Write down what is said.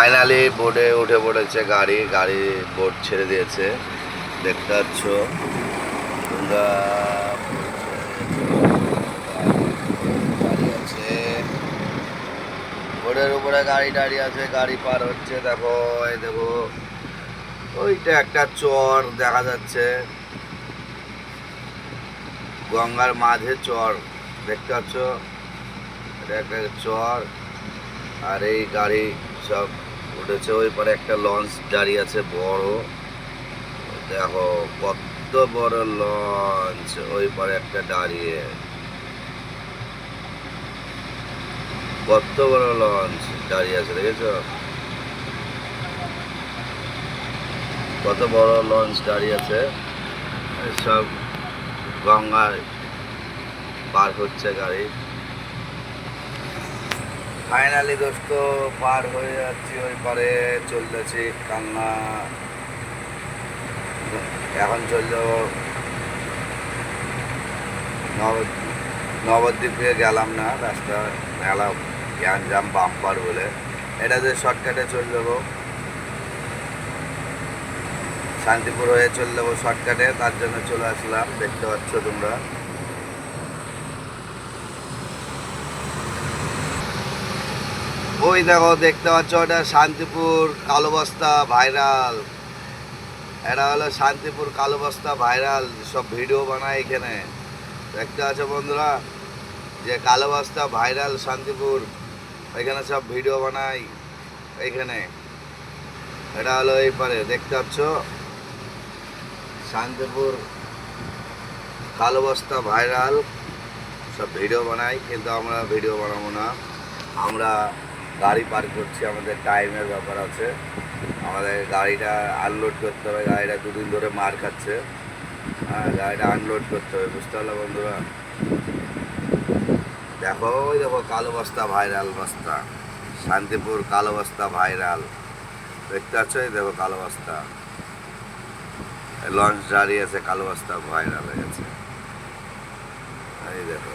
Finally বোর্ডে উঠে পড়েছে গাড়ি বোর্ড ছেড়ে দিয়েছে দেখতে পাচ্ছ তোমরা। গাড়ি আছে বোর্ডের উপরে, গাড়ি দাঁড়িয়ে আছে, গাড়ি পার হচ্ছে। দেখো এই দেখো ওইটা একটা চর দেখা যাচ্ছে, গঙ্গার মাঝে চর দেখতে পাচ্ছ, এটা একটা চর। আর এই গাড়ি সব উঠেছে, ওই পারে একটা লঞ্চ দাঁড়িয়ে আছে বড়, দেখো কত বড় লঞ্চ, ওই পারে একটা দাঁড়িয়ে, কত বড় লঞ্চ দাঁড়িয়ে আছে দেখেছো, কত বড় লঞ্চ দাঁড়িয়ে আছে। সব গঙ্গায় পার হচ্ছে গাড়ি। ফাইনালি দোস্ত পার হয়ে যাচ্ছি, ওই পারে চলতেছি কান্না। এখন চলল নবদ্বীপ থেকে গেলাম না, রাস্তা মেলা গ্যাঞ্জাম বাম্পার বলে, এটা যে শর্টকাটে চলে যাবো, শান্তিপুর হয়ে চলে যাবো শর্টকাটে, তার জন্য চলে আসলাম। দেখতে পাচ্ছ তোমরা, ওই দেখো দেখতে পাচ্ছ, ওটা শান্তিপুর কালো বস্তা ভাইরাল, এটা হলো শান্তিপুর কালো বস্তা ভাইরাল, সব ভিডিও বানায় এখানে। দেখতে পাচ্ছ বন্ধুরা, যে কালো বস্তা ভাইরাল শান্তিপুর, এখানে সব ভিডিও বানাই এইখানে। এটা হলো এই পারে দেখতে পাচ্ছ শান্তিপুর কালো বস্তা ভাইরাল, সব ভিডিও বানাই, কিন্তু আমরা ভিডিও বানাবো না, আমরা গাড়ি পার করছি, আমাদের টাইমের ব্যাপার আছে, আমাদের গাড়িটা আনলোড করতে হবে, গাড়িটা দুদিন ধরে মার খাচ্ছে, হ্যাঁ গাড়িটা আনলোড করতে হবে, বুঝতে পারলো বন্ধুরা। দেখো ওই দেখো কালো বস্তা ভাইরাল বস্তা, শান্তিপুর কালো বস্তা ভাইরাল দেখতে পাচ্ছ, এই দেখো কালো বস্তা লঞ্চ দাঁড়িয়ে আছে, কালো বস্তা ভাইরাল হয়ে গেছে, এই দেখো।